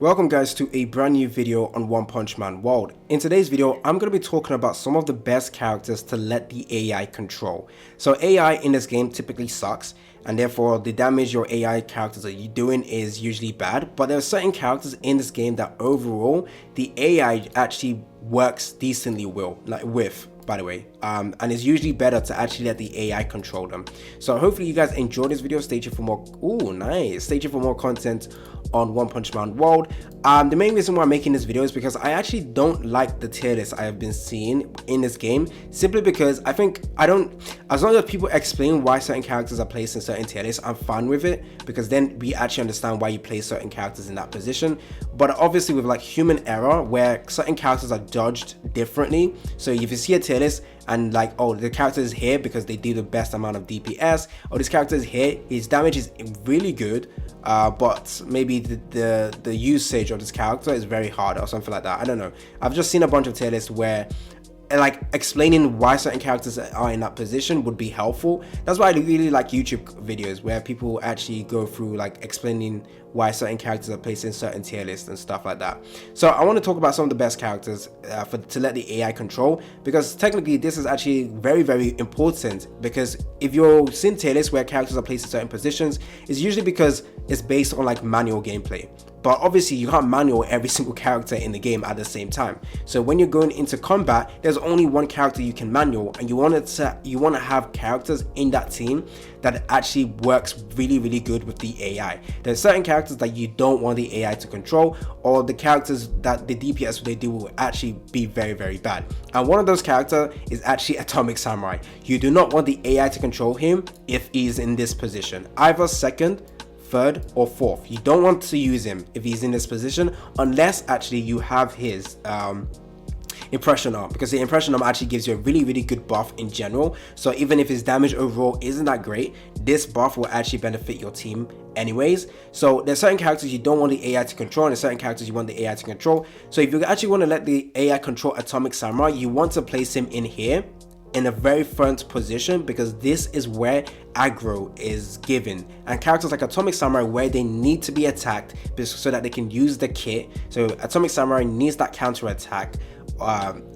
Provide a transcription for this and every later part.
Welcome guys to a brand new video on One Punch Man World. In today's video, I'm going to be talking about some of the best characters to let the AI control. So AI in this game typically sucks, and therefore the damage your AI characters are doing is usually bad, but there are certain characters in this game that overall the AI actually works decently with, by the way, and it's usually better to actually let the AI control them. So hopefully you guys enjoy this video. Stay tuned for more. Stay tuned for more content on One Punch Man World. The main reason why I'm making this video is because I actually don't like the tier list I have been seeing in this game, simply because I think as long as people explain why certain characters are placed in certain tier lists, I'm fine with it, because then we actually understand why you place certain characters in that position. But obviously with like human error, where certain characters are judged differently, so if you see a tier list and like, oh, the character is here because they do the best amount of DPS, or this character is here, his damage is really good, but maybe the usage of this character is very hard or something like that. I don't know. I've just seen a bunch of tier lists where like explaining why certain characters are in that position would be helpful. That's why I really like YouTube videos where people actually go through like explaining why certain characters are placed in certain tier lists and stuff like that. So I want to talk about some of the best characters to let the AI control, because technically this is actually very important, because if you're seeing tier lists where characters are placed in certain positions, it's usually because it's based on like manual gameplay. But obviously you can't manual every single character in the game at the same time. So when you're going into combat, there's only one character you can manual, and you want to have characters in that team that actually works really good with the AI. There's certain characters that you don't want the AI to control, or the characters that the DPS they do will actually be very bad. And one of those characters is actually Atomic Samurai. You do not want the AI to control him if he's in this position, either second, third or fourth. You don't want to use him if he's in this position, unless actually you have his impression arm, because the impression arm actually gives you a really good buff in general. So even if his damage overall isn't that great, this buff will actually benefit your team anyways. So there's certain characters you don't want the AI to control, and there's certain characters you want the AI to control. So if you actually want to let the AI control Atomic Samurai, you want to place him in here in the very front position, because this is where aggro is given, and characters like Atomic Samurai, where they need to be attacked so that they can use the kit. So Atomic Samurai needs that counter attack.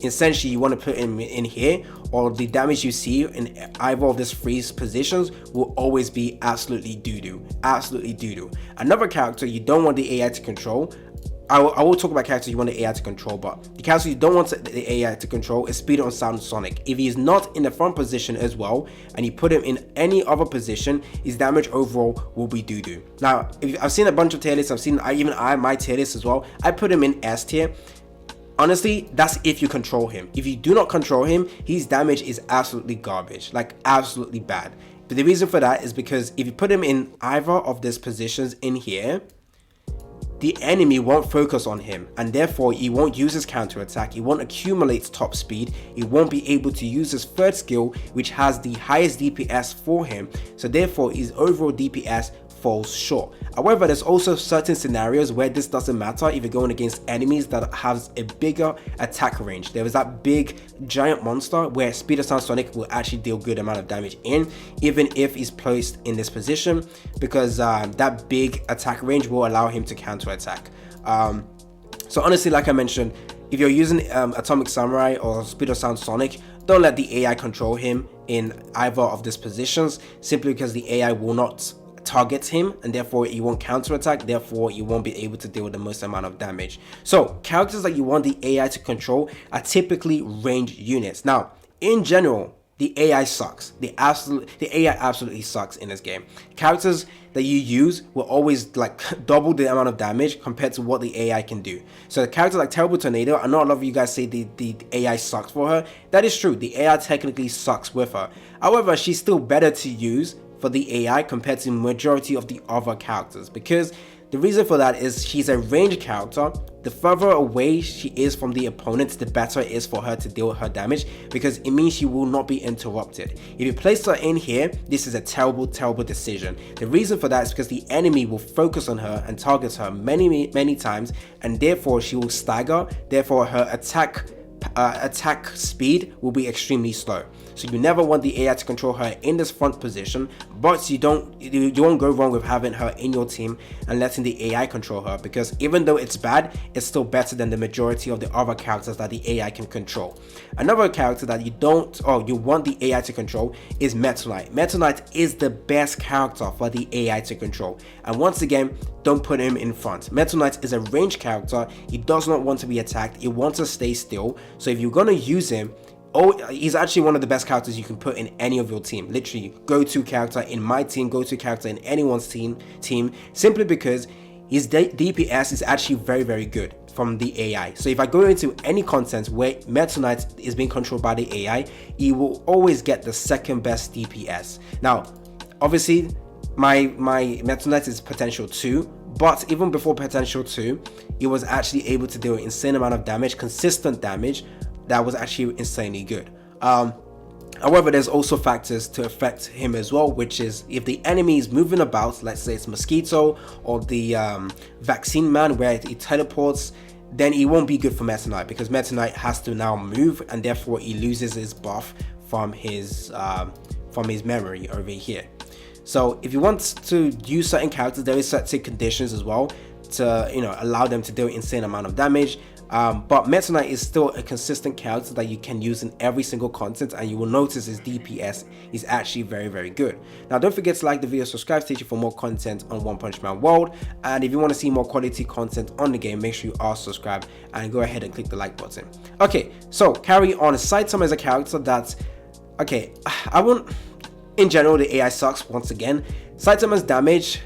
Essentially you want to put him in here, or the damage you see in either of these three positions will always be absolutely doo-doo. Another character you don't want the AI to control, I will talk about characters you want the AI to control, but the character you don't want the AI to control is Speed on Sound Sonic. If he is not in the front position as well, and you put him in any other position, his damage overall will be doo-doo. Now, I've seen a bunch of tier lists, my tier list as well. I put him in S tier. Honestly, that's if you control him. If you do not control him, his damage is absolutely garbage, like absolutely bad. But the reason for that is because if you put him in either of these positions in here, the enemy won't focus on him, and therefore he won't use his counter attack, he won't accumulate top speed, he won't be able to use his third skill, which has the highest DPS for him, so therefore his overall DPS falls short. However, there's also certain scenarios where this doesn't matter if you're going against enemies that has a bigger attack range. There is that big giant monster where Speed of Sound Sonic will actually deal good amount of damage in, even if he's placed in this position, because that big attack range will allow him to counter attack. So honestly, like I mentioned, if you're using Atomic Samurai or Speed of Sound Sonic, don't let the AI control him in either of these positions, simply because the AI will not target him, and therefore he won't counter attack, therefore you won't be able to deal with the most amount of damage. So characters that you want the AI to control are typically ranged units. Now, in general, the AI sucks. The AI absolutely sucks in this game. Characters that you use will always like double the amount of damage compared to what the AI can do. So the character like Terrible Tornado, I know a lot of you guys say the AI sucks for her. That is true. The AI technically sucks with her. However, she's still better to use for the AI compared to the majority of the other characters, because the reason for that is she's a ranged character. The further away she is from the opponent, the better it is for her to deal with her damage, because it means she will not be interrupted. If you place her in here, this is a terrible decision. The reason for that is because the enemy will focus on her and target her many times, and therefore she will stagger, therefore her attack speed will be extremely slow. So you never want the AI to control her in this front position, but you won't go wrong with having her in your team and letting the AI control her, because even though it's bad, it's still better than the majority of the other characters that the AI can control. Another character that you want the AI to control is Meta Knight. Meta Knight is the best character for the AI to control, and once again, don't put him in front. Meta Knight is a ranged character. He does not want to be attacked. He wants to stay still. So if you're gonna use him, he's actually one of the best characters you can put in any of your team. Literally, go-to character in my team, go-to character in anyone's team, simply because his DPS is actually very, very good from the AI. So if I go into any content where Meta Knight is being controlled by the AI, he will always get the second best DPS. Now, obviously, my Meta Knight is potential 2, but even before potential 2, he was actually able to do an insane amount of damage, consistent damage, that was actually insanely good. However, there's also factors to affect him as well, which is if the enemy is moving about, let's say it's Mosquito or the Vaccine Man where he teleports, then he won't be good for Meta Knight, because Meta Knight has to now move, and therefore he loses his buff from his memory over here. So if you want to use certain characters, there is certain conditions as well to allow them to do an insane amount of damage. But Meta Knight is still a consistent character that you can use in every single content, and you will notice his DPS is actually very, very good. Now, don't forget to like the video, subscribe to you for more content on One Punch Man World, and if you want to see more quality content on the game, make sure you are subscribed and go ahead and click the like button. Okay, so carry on. Saitama is a character that, okay, I won't. In general, the AI sucks once again. Saitama's damage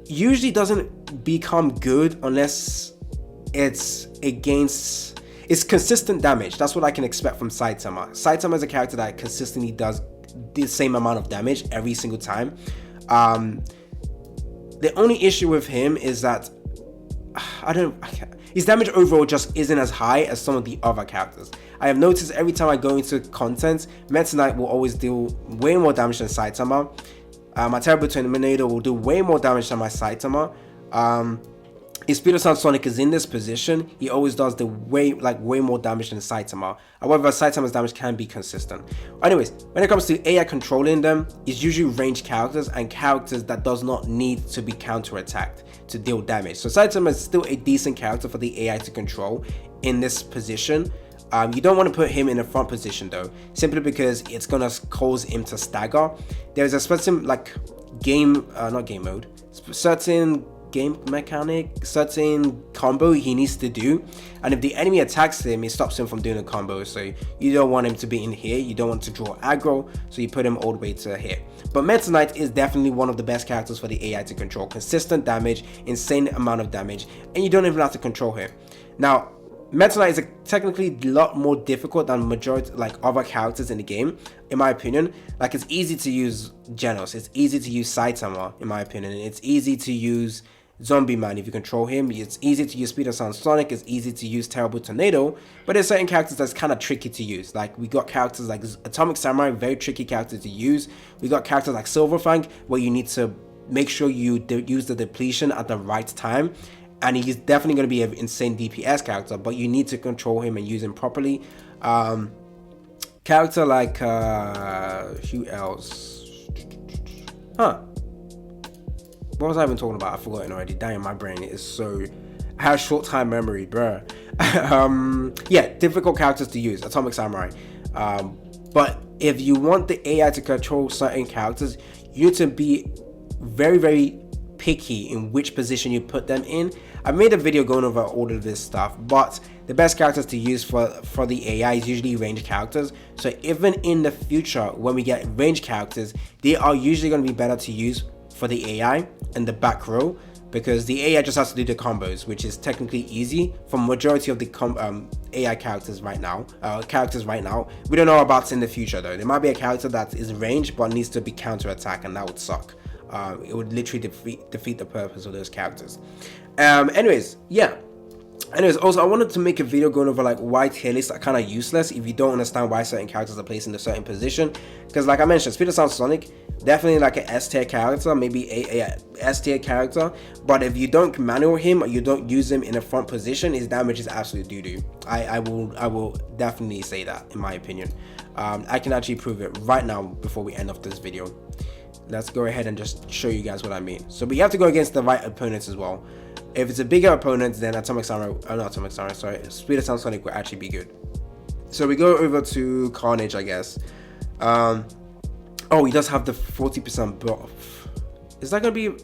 usually doesn't become good unless it's consistent damage. That's what I can expect from Saitama. Saitama is a character that consistently does the same amount of damage every single time. The only issue with him is that his damage overall just isn't as high as some of the other characters. I have noticed every time I go into content, Meta Knight will always do way more damage than Saitama. My Terrible Tornado will do way more damage than my Saitama. If Speed of Sound Sonic is in this position, he always does the way more damage than Saitama. However, Saitama's damage can be consistent. Anyways, when it comes to AI controlling them, it's usually ranged characters and characters that does not need to be counter-attacked to deal damage. So Saitama is still a decent character for the AI to control in this position. You don't want to put him in a front position though, simply because it's gonna cause him to stagger. There's a certain certain game mechanic, certain combo he needs to do, and if the enemy attacks him, it stops him from doing a combo. So you don't want him to be in here, you don't want to draw aggro, so you put him all the way to here. But Meta Knight is definitely one of the best characters for the AI to control. Consistent damage, insane amount of damage, and you don't even have to control him. Now, Meta Knight is technically a lot more difficult than majority other characters in the game, in my opinion. It's easy to use Genos, it's easy to use Saitama, in my opinion, it's easy to use Zombie Man if you control him, it's easy to use Speed of Sound Sonic, it's easy to use Terrible Tornado, but there's certain characters that's kind of tricky to use. We got characters like Atomic Samurai, very tricky character to use. We got characters like Silverfang, where you need to make sure you use the depletion at the right time. And he's definitely going to be an insane DPS character, but you need to control him and use him properly. Character like, who else? What was I even talking about? I've forgotten already. Damn, my brain is so... I have short time memory, bruh. Yeah, difficult characters to use. Atomic Samurai. But if you want the AI to control certain characters, you need to be very, very picky in which position you put them in. I made a video going over all of this stuff, but the best characters to use for the AI is usually ranged characters. So even in the future, when we get ranged characters, they are usually going to be better to use for the AI in the back row, because the AI just has to do the combos, which is technically easy for majority of the AI characters right now. We don't know about in the future though. There might be a character that is ranged but needs to be counter attack, and that would suck. It would literally defeat the purpose of those characters. Anyways, yeah, Anyways, also I wanted to make a video going over like why tier lists are kind of useless if you don't understand why certain characters are placed in a certain position. Because like I mentioned, Speed of Sound Sonic, definitely like an S tier character, maybe a S tier character. But if you don't manual him or you don't use him in a front position, his damage is absolute doo-doo. I will definitely say that in my opinion. I can actually prove it right now before we end off this video. Let's go ahead and just show you guys what I mean. So we have to go against the right opponents as well. If it's a bigger opponent, then Atomic Samurai, not Atomic Samurai, sorry, Speed of Sound Sonic will actually be good. So we go over to Carnage, I guess. Oh, he does have the 40% buff. Is that going to be...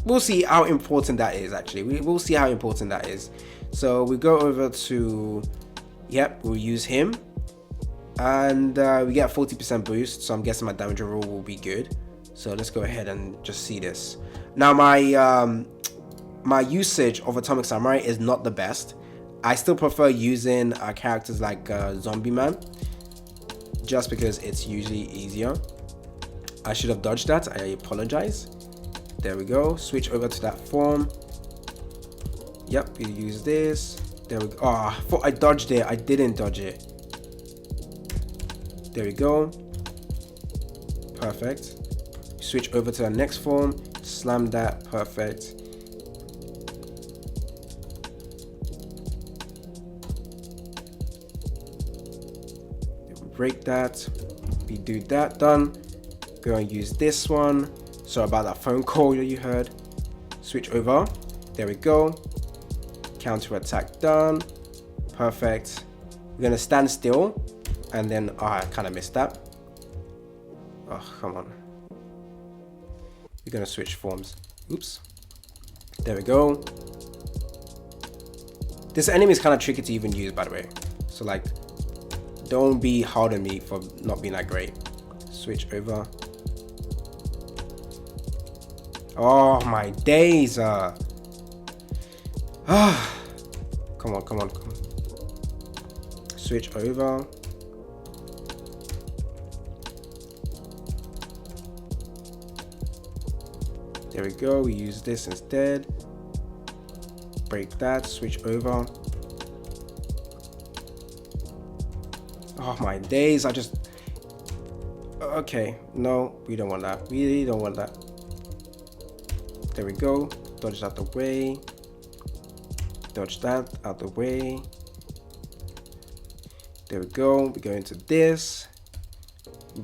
We'll see how important that is, actually. We'll see how important that is. So we go over to... Yep, we'll use him. And we get a 40% boost, so I'm guessing my damage roll will be good. So let's go ahead and just see this. Now my usage of Atomic Samurai is not the best. I still prefer using characters like Zombie Man, just because it's usually easier. I should have dodged that, I apologize. There we go, switch over to that form. Yep, we use this. There we go. Oh, I thought I dodged it, I didn't dodge it. There we go. Perfect. Switch over to the next form, slam that, perfect. Break that, we do that, done. Go and use this one. So about that phone call that you heard. Switch over, there we go. Counter attack done, perfect. We're gonna stand still, and then, oh, I kind of missed that. Oh, come on. We're gonna switch forms. Oops. There we go. This enemy is kind of tricky to even use, by the way. So like, don't be hard on me for not being that great. Switch over. Oh my days. Come on, come on, come on. Switch over. There we go, we use this instead. Break that, switch over. Oh my days, I just... Okay, no, we don't want that. We don't want that. There we go, dodge out the way. Dodge that out the way. There we go, we go into this.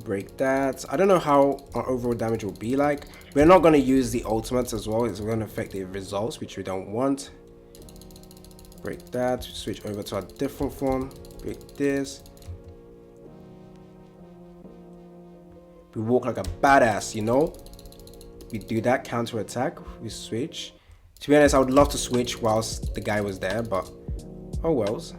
Break that. I don't know how our overall damage will be like. We're not going to use the ultimates as well. It's going to affect the results, which we don't want. Break that. Switch over to a different form. Break this. We walk like a badass, you know. We do that, counter attack. We switch. To be honest, I would love to switch whilst the guy was there, but oh wells.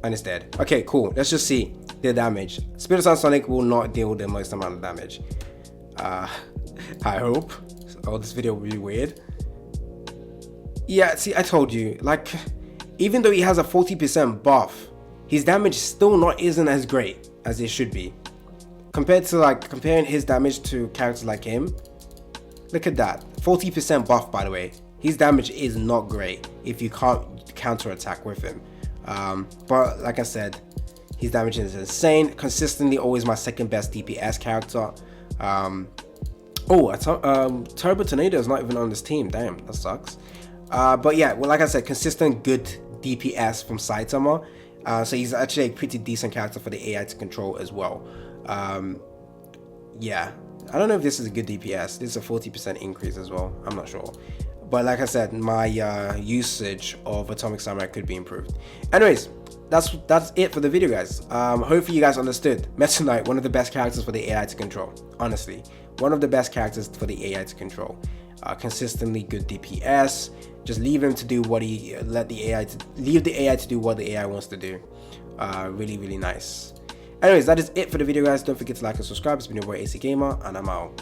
And it's dead. Okay, cool. Let's just see the damage. Speed of Sound Sonic will not deal the most amount of damage. I hope. Oh, this video will be weird. Yeah, see, I told you. Like, even though he has a 40% buff, his damage still isn't as great as it should be. Compared to like comparing his damage to characters like him. Look at that. 40% buff, by the way. His damage is not great if you can't counter attack with him. But like I said, his damage is insane. Consistently always my second best DPS character. Turbo Tornado is not even on this team. Damn, that sucks. But yeah, well, like I said, consistent good DPS from Saitama. So he's actually a pretty decent character for the AI to control as well. Yeah, I don't know if this is a good DPS. This is a 40% increase as well. I'm not sure. But like I said, my usage of Atomic Samurai could be improved. Anyways, that's it for the video, guys. Hopefully you guys understood. Meta Knight, one of the best characters for the AI to control. Honestly, one of the best characters for the AI to control. Consistently good DPS. Just leave him to do what leave the AI to do what the AI wants to do. Really, really nice. Anyways, that is it for the video, guys. Don't forget to like and subscribe. It's been your boy AC Gamer, and I'm out.